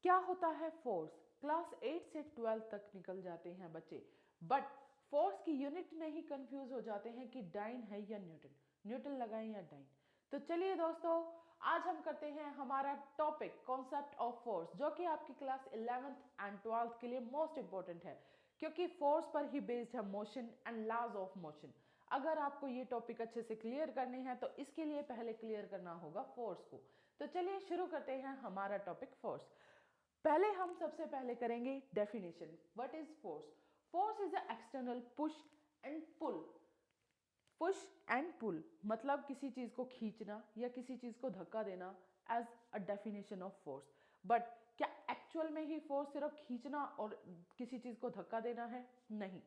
क्या होता है फोर्स? क्लास 8 से 12 तक निकल जाते हैं बच्चे, बट फोर्स की यूनिट नहीं कंफ्यूज हो जाते हैं कि डाइन है या न्यूटन, न्यूटन लगाएं या डाइन। तो चलिए दोस्तों, आज हम करते हैं हमारा टॉपिक कॉन्सेप्ट ऑफ फोर्स, जो कि आपकी क्लास 11th एंड 12th के लिए मोस्ट इंपॉर्टेंट है, क्योंकि फोर्स पर ही बेस्ड है motion and laws of motion. अगर आपको ये टॉपिक अच्छे से क्लियर करने हैं तो इसके लिए पहले क्लियर करना होगा फोर्स को। तो चलिए शुरू करते हैं हमारा टॉपिक फोर्स। पहले हम सबसे पहले करेंगे definition. What is force? Force is a external push and pull. Push and pull मतलब किसी चीज को खींचना या किसी चीज को धक्का देना as a definition of force. But क्या एक्चुअल में ही फोर्स सिर्फ खींचना और किसी चीज को धक्का देना है? नहीं।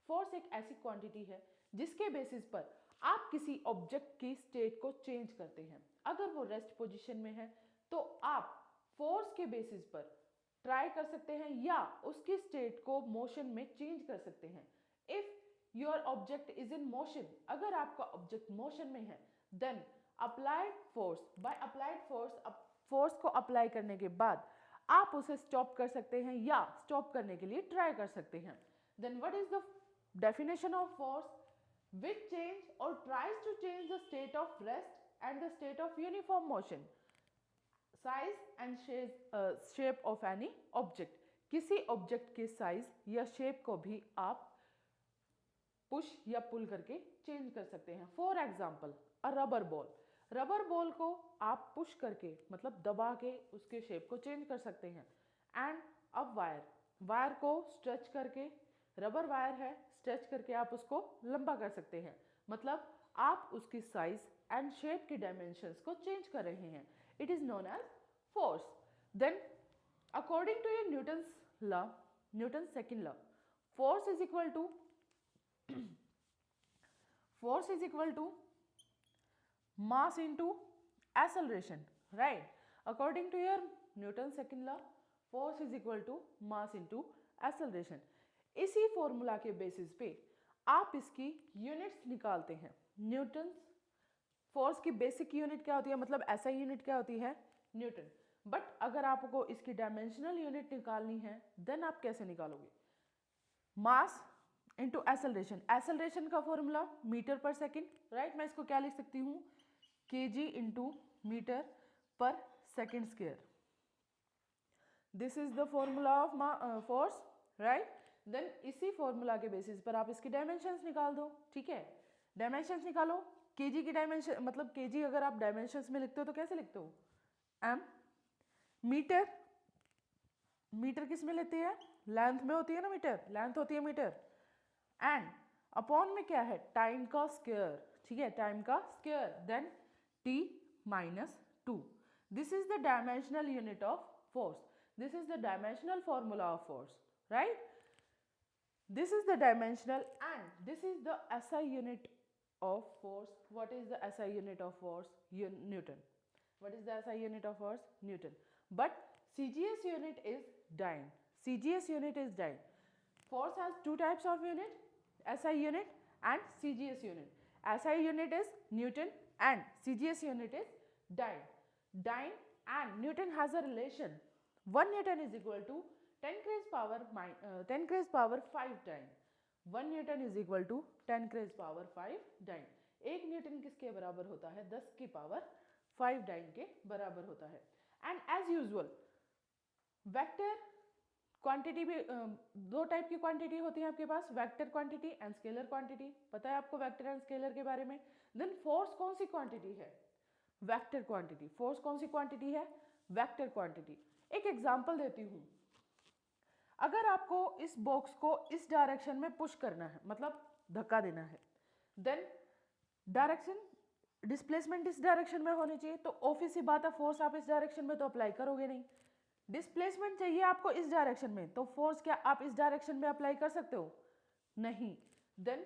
फोर्स एक ऐसी क्वांटिटी है जिसके बेसिस पर आप किसी ऑब्जेक्ट की स्टेट को चेंज करते हैं। अगर वो रेस्ट पोजीशन में है तो आप फोर्स के बेसिस पर ट्राई कर सकते हैं या उसकी स्टेट को मोशन में चेंज कर सकते हैं। If your object is in motion, अगर आपका ऑब्जेक्ट मोशन में है, then applied force, by applied force, force को अप्लाई करने के बाद आप उसे स्टॉप कर सकते हैं या स्टॉप करने के लिए ट्राई कर सकते हैं। Then what is the definition of force? Which change or tries to change the state of rest and the state of uniform motion, size and shape of any object. किसी object के size या shape को भी आप push या पुल करके change कर सकते हैं। For example a rubber ball, rubber ball को आप पुश करके मतलब दबा के उसके शेप को चेंज कर सकते हैं। एंड अ वायर, वायर को स्ट्रेच करके, रबर वायर है, स्ट्रेच करके आप उसको लंबा कर सकते हैं, मतलब आप उसकी साइज एंड शेप की डायमेंशंस को चेंज कर रहे हैं। It is known as force. Then according to ये Newton's law, Newton second law, force is equal to force is equal to mass into acceleration, right? According to your Newton's second law, force is equal to mass into acceleration. इसी formula के basis पे आप इसकी units निकालते हैं। Newton force की basic unit क्या होती है, मतलब ऐसा यूनिट क्या होती है? न्यूटन। बट अगर आपको इसकी डायमेंशनल यूनिट निकालनी है देन आप कैसे निकालोगे? Mass into acceleration. एसेलरेशन का फॉर्मूला मीटर पर सेकेंड, राइट? मैं इसको क्या लिख सकती हूँ? केजी इंटू मीटर पर second square. This is the formula of force, right? Then इसी फॉर्मूला के बेसिस पर आप इसकी डायमेंशंस निकाल दो, ठीक है? डायमेंशंस निकालो। केजी की डायमेंशन मतलब केजी अगर आप डायमेंशंस में लिखते हो तो कैसे लिखते हो? एम। मीटर, मीटर किस में लेती है? लेंथ में होती है ना, मीटर लेंथ होती है मीटर। एंड अपॉन में क्या है? टाइम का स्क्वायर, ठीक है? टाइम का square, then T minus 2। This is the dimensional unit of force, this is the dimensional formula of force, right? This is the dimensional and this is the SI unit of force. What is the SI unit of force? Newton. What is the SI unit of force? Newton. But CGS unit is dyne. CGS unit is dyne. Force has two types of unit, SI unit and CGS unit. SI unit is Newton and CGS unit is dyne. Dyne and Newton has a relation. 1 Newton is equal to 10 raised power 5 dyne. 1 Newton is equal to 10 raised power 5 dyne. 1 Newton किसके बराबर होता है? 10 की power 5 dine के बराबर होता है। And as usual vector quantity भी दो टाइप की क्वांटिटी होती है आपके पास, vector quantity and scalar quantity. पता है आपको वेक्टर एंड स्केलर के बारे में? देन फोर्स कौन सी क्वांटिटी है? Vector quantity. फोर्स कौन सी क्वांटिटी है? Vector quantity. एक एग्जांपल देती हूं। अगर आपको इस बॉक्स को इस डायरेक्शन में पुश करना है, मतलब धक्का देना है, देन डायरेक्शन डिस्प्लेसमेंट इस डायरेक्शन में होनी चाहिए, तो ऑब्वियस सी बात है फोर्स आप इस डायरेक्शन में तो अप्लाई करोगे नहीं। डिस्प्लेसमेंट चाहिए आपको इस डायरेक्शन में, तो फोर्स क्या आप इस डायरेक्शन में अप्लाई कर सकते हो? नहीं। देन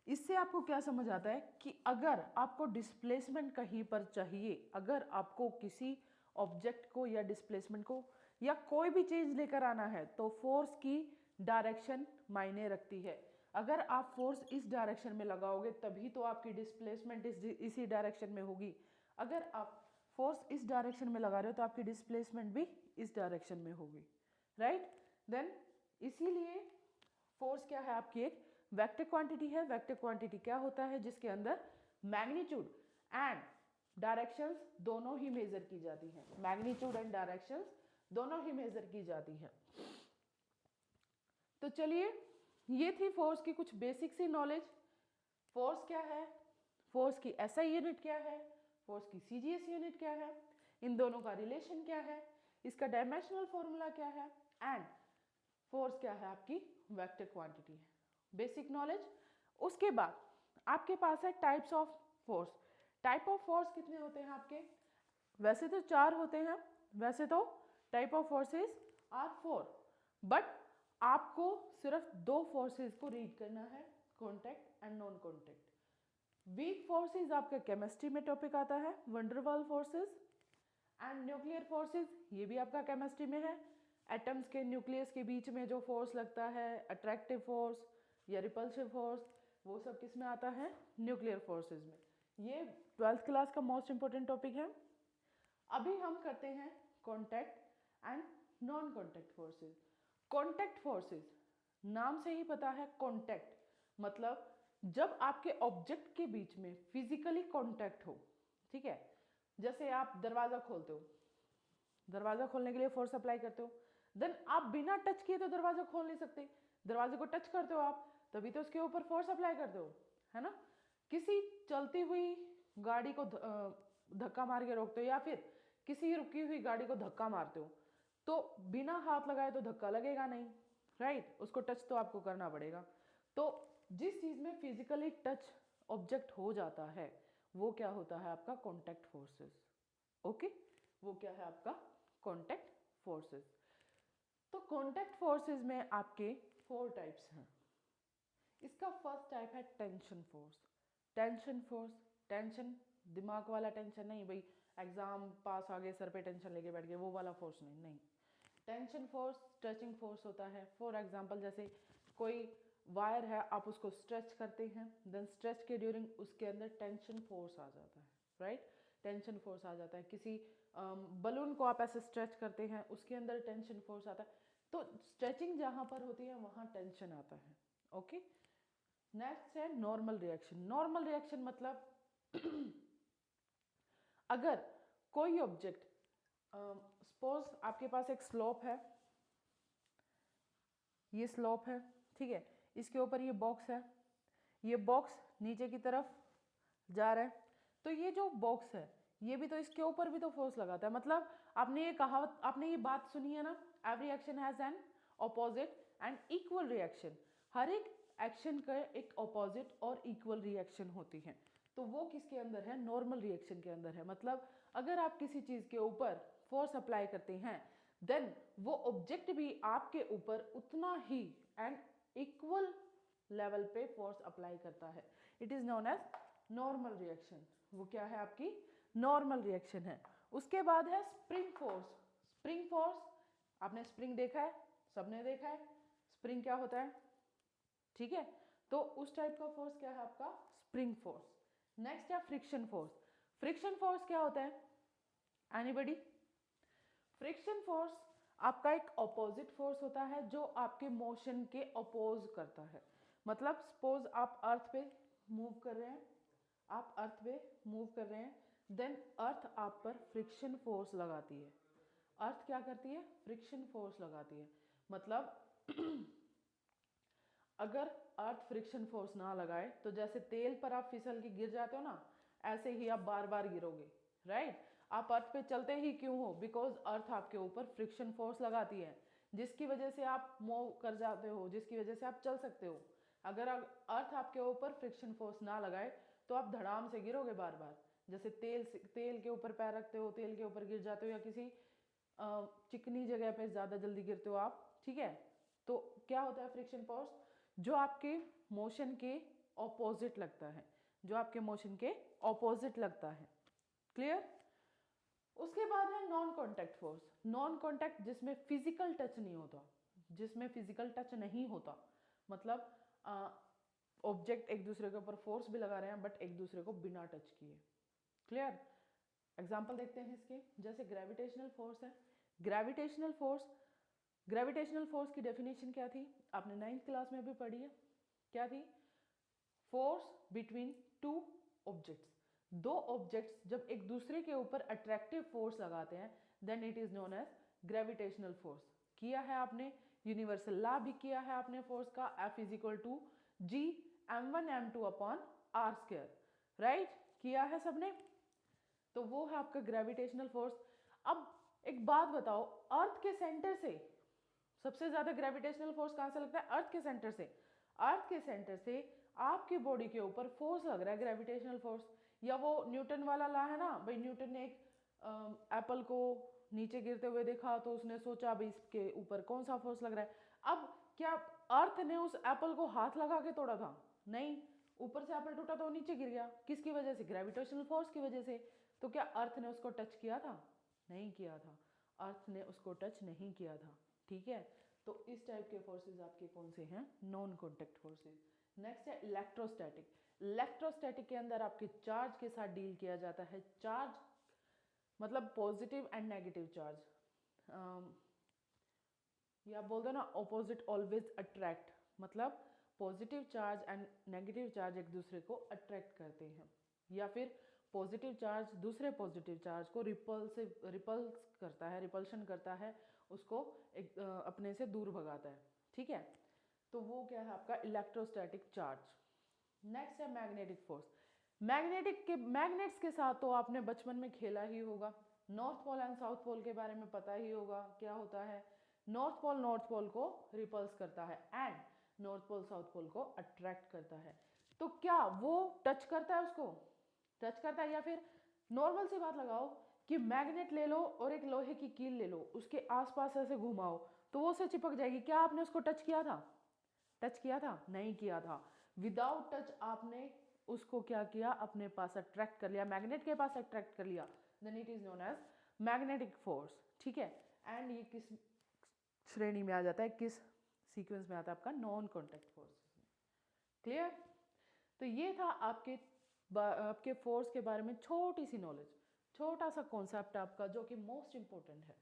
इससे आपको क्या समझ आता है कि अगर आपको डिस्प्लेसमेंट कहीं पर चाहिए, अगर आपको किसी ऑब्जेक्ट को या डिस्प्लेसमेंट को या कोई भी चीज लेकर आना है, तो फोर्स की डायरेक्शन मायने रखती है। अगर आप फोर्स इस डायरेक्शन में लगाओगे तभी तो आपकी डिस्प्लेसमेंट इसी डायरेक्शन में होगी। अगर आप फोर्स इस डायरेक्शन में लगा रहे हो तो आपकी डिस्प्लेसमेंट भी इस डायरेक्शन में होगी, राइट। देन इसीलिए फोर्स क्या है आपकी एक वेक्टर क्वांटिटी है। वेक्टर क्वांटिटी क्या होता है, जिसके अंदर मैग्नीट्यूड एंड डायरेक्शंस दोनों ही मेजर की जाती हैं। मैग्नीट्यूड एंड डायरेक्शंस दोनों ही मेजर की जाती हैं। तो चलिए, ये थी फोर्स की कुछ बेसिक सी नॉलेज। फोर्स क्या है, फोर्स की एसआई यूनिट क्या है, फोर्स की सीजीएस यूनिट क्या है, इन दोनों का रिलेशन क्या है, इसका डायमेंशनल फॉर्मूला क्या है, एंड फोर्स क्या है आपकी वेक्टर क्वांटिटी है। Basic knowledge. उसके बाद आपके पास है types of force. Type of force कितने होते हैं आपके, वैसे तो 4 होते हैं। वैसे तो type of forces are 4, but आपको सिर्फ 2 फोर्सेस को रीड करना है, contact and non contact. Weak forces आपका केमिस्ट्री में टॉपिक आता है, Van der Waal forces and nuclear forces, ये भी आपका केमिस्ट्री में है। एटम्स के न्यूक्लियस के बीच में जो फोर्स लगता है, अट्रैक्टिव फोर्स या रिपल्सिव फोर्स, वो सब किस में आता है, न्यूक्लियर फोर्सेस में। ये 12th क्लास का मोस्ट इंपॉर्टेंट टॉपिक है। अभी हम करते हैं contact and non contact forces. Contact forces, नाम से ही पता है कॉन्टैक्ट मतलब जब आपके ऑब्जेक्ट के बीच में फिजिकली कॉन्टैक्ट हो, ठीक है। जैसे आप दरवाजा खोलते हो, दरवाजा खोलने के लिए फोर्स अप्लाई करते हो, देन आप बिना टच किए तो दरवाजा खोल नहीं सकते। दरवाजे को टच करते हो आप, तभी तो उसके ऊपर फोर्स अप्लाई करते हो, है ना। किसी चलती हुई गाड़ी को धक्का मार के रोकते हो, या फिर किसी रुकी हुई गाड़ी को धक्का मारते हो, तो बिना हाथ लगाए तो धक्का लगेगा नहीं, राइट। उसको टच तो आपको करना पड़ेगा। तो जिस चीज में फिजिकली टच ऑब्जेक्ट हो जाता है वो क्या होता है आपका कॉन्टैक्ट फोर्सेस, ओके। वो क्या है आपका कॉन्टैक्ट फोर्सेस। तो कॉन्टैक्ट फोर्सेस में आपके 4 टाइप्स हैं। इसका फर्स्ट टाइप है tension force. Tension force, tension दिमाग वाला टेंशन नहीं भाई, एग्जाम पास आ गए सर पे टेंशन लेके बैठ गए, वो वाला फोर्स नहीं, नहीं। टेंशन फोर्स स्ट्रेचिंग फोर्स होता है। फॉर एग्जांपल जैसे कोई वायर है, आप उसको स्ट्रेच करते हैं, देन स्ट्रेच के ड्यूरिंग उसके अंदर टेंशन फोर्स आ जाता है, राइट। टेंशन फोर्स आ जाता है। किसी बलून को आप ऐसे स्ट्रेच करते हैं, उसके अंदर टेंशन फोर्स आता है। तो स्ट्रेचिंग जहाँ पर होती है वहाँ टेंशन आता है, ओके। नेक्स्ट है नॉर्मल रिएक्शन। नॉर्मल रिएक्शन मतलब अगर कोई ऑब्जेक्ट, सपोज आपके पास एक स्लोप है, ये स्लोप है, ठीक है, इसके ऊपर ये बॉक्स है, ये बॉक्स नीचे की तरफ जा रहा है, तो ये जो बॉक्स है ये भी तो इसके ऊपर भी तो फोर्स लगाता है। मतलब आपने ये कहावत, आपने ये बात सुनी है ना, every action has an opposite and equal reaction. हर एक एक्शन का एक ऑपोजिट और इक्वल रिएक्शन होती है। तो वो किसके अंदर है, नॉर्मल रिएक्शन के अंदर है। मतलब अगर आप किसी चीज के ऊपर फोर्स अप्लाई करते हैं, देन वो ऑब्जेक्ट भी आपके ऊपर उतना ही एंड इक्वल लेवल पे फोर्स अप्लाई करता है। It is known as normal reaction. वो क्या है आपकी नॉर्मल रिएक्शन है। उसके बाद है स्प्रिंग फोर्स। स्प्रिंग फोर्स, आपने स्प्रिंग देखा है, सबने देखा है स्प्रिंग क्या होता है, ठीक है। तो उस टाइप का फोर्स क्या है आपका स्प्रिंग फोर्स। नेक्स्ट है फ्रिक्शन फोर्स। फ्रिक्शन फोर्स क्या होता है, एनीबॉडी। फ्रिक्शन फोर्स आपका एक ऑपोजिट फोर्स होता है जो आपके मोशन के अपोज करता है। मतलब सपोज आप अर्थ पे मूव कर रहे हैं, आप अर्थ पे मूव कर रहे हैं, देन अर्थ आप पर फ्रिक्शन फोर्स लगाती है। अर्थ क्या करती है, फ्रिक्शन फोर्स लगाती है। मतलब अगर अर्थ फ्रिक्शन फोर्स ना लगाए तो जैसे तेल पर आप फिसल के गिर जाते हो ना, ऐसे ही आप बार बार गिरोगे, राइट। आप अर्थ पे चलते ही क्यों हो, बिकॉज अर्थ आपके ऊपर फ्रिक्शन फोर्स लगाती है, जिसकी वजह से आप मूव कर जाते हो, जिसकी वजह से आप चल सकते हो। अगर अर्थ आपके ऊपर फ्रिक्शन फोर्स ना लगाए तो आप धड़ाम से गिरोगे बार बार। जैसे तेल के ऊपर पैर रखते हो, तेल के ऊपर गिर जाते हो, या किसी चिकनी जगह पे ज़्यादा जल्दी गिरते हो आप, ठीक है। तो क्या होता है फ्रिक्शन फोर्स, जो आपके मोशन के ऑपोजिट लगता है, जो आपके मोशन के ऑपोजिट लगता है। क्लियर। उसके बाद है non contact force. Non contact जिसमें फिजिकल टच नहीं होता, जिसमें फिजिकल टच नहीं होता, मतलब ऑब्जेक्ट एक दूसरे के ऊपर फोर्स भी लगा रहे हैं बट एक दूसरे को बिना टच किए। क्लियर। एग्जाम्पल देखते हैं इसके, जैसे ग्रेविटेशनल फोर्स है। ग्रेविटेशनल फोर्स की डेफिनेशन क्या थी, आपने 9th क्लास में भी पढ़ी है, क्या थी? फोर्स बिटवीन टू ऑब्जेक्ट्स, दो ऑब्जेक्ट्स जब एक दूसरे के ऊपर अट्रैक्टिव फोर्स लगाते हैं then it is known as gravitational force. किया है आपने, यूनिवर्सल लॉ भी किया है आपने फोर्स का, F is equal to G m1 m2 upon R square, right? किया है सबने, तो वो है आपका ग्रेविटेशनल फोर्स। अब एक बात बताओ, अर्थ के सेंटर से सबसे ज्यादा ग्रेविटेशनल फोर्स कहां से लगता है? अर्थ के सेंटर से। अर्थ के सेंटर से आपकी बॉडी के ऊपर फोर्स लग रहा है ग्रेविटेशनल फोर्स, या वो न्यूटन वाला लॉ है ना भाई, न्यूटन ने एक एप्पल को नीचे गिरते हुए देखा तो उसने सोचा भाई इसके ऊपर कौन सा फोर्स लग रहा है। अब क्या अर्थ ने उस एप्पल को हाथ लगा के तोड़ा था? नहीं, ऊपर से एप्पल टूटा तो वो नीचे गिर गया, किसकी वजह से? ग्रेविटेशनल फोर्स की वजह से। तो क्या अर्थ ने उसको टच किया था? नहीं किया था, अर्थ ने उसको टच नहीं किया था, ठीक है? तो इस टाइप के फोर्सेस आपके कौन से हैं? Non contact forces. नेक्स्ट है इलेक्ट्रोस्टैटिक। इलेक्ट्रोस्टैटिक के अंदर आपके चार्ज के साथ डील किया जाता है। चार्ज मतलब पॉजिटिव एंड नेगेटिव चार्ज, या बोल दो ना ऑपोजिट ऑलवेज अट्रैक्ट, मतलब positive charge and negative charge एक दूसरे को अट्रैक्ट करते हैं, या फिर पॉजिटिव चार्ज दूसरे पॉजिटिव चार्ज को रिपल्स करता है, रिपल्शन करता है, उसको अपने से दूर भगाता है, ठीक है? तो वो क्या है आपका इलेक्ट्रोस्टैटिक चार्ज। नेक्स्ट है मैग्नेटिक फोर्स। मैग्नेट्स के साथ तो आपने बचपन में खेला ही होगा, north pole and south pole के बारे में पता ही होगा क्या होता है। नॉर्थ पोल को रिपल्स करता है and north pole south pole को अट्रैक्ट करता है। तो क्या वो टच करता है, उसको टच करता है? या फिर नॉर्मल सी बात लगाओ कि मैग्नेट ले लो और एक लोहे की कील ले लो, उसके आसपास ऐसे घुमाओ तो वो उससे चिपक जाएगी। क्या आपने उसको टच किया था? टच किया था? नहीं किया था। विदाउट टच आपने उसको क्या किया? अपने पास अट्रैक्ट कर लिया, मैग्नेट के पास अट्रैक्ट कर लिया, then it is known as magnetic force, ठीक है? एंड ये किस श्रेणी में आ जाता है, किस सीक्वेंस में आता है? आपका नॉन कॉन्टैक्ट फोर्स। क्लियर? तो ये था आपके फोर्स के बारे में छोटी सी नॉलेज, छोटा सा कॉन्सेप्ट आपका जो कि मोस्ट इंपॉर्टेंट है।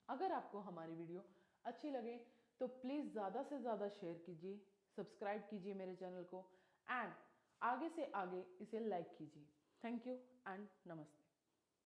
अगर आपको हमारी वीडियो अच्छी लगे तो प्लीज़ ज़्यादा से ज़्यादा शेयर कीजिए, सब्सक्राइब कीजिए मेरे चैनल को एंड आगे से आगे इसे लाइक कीजिए। थैंक यू एंड नमस्ते।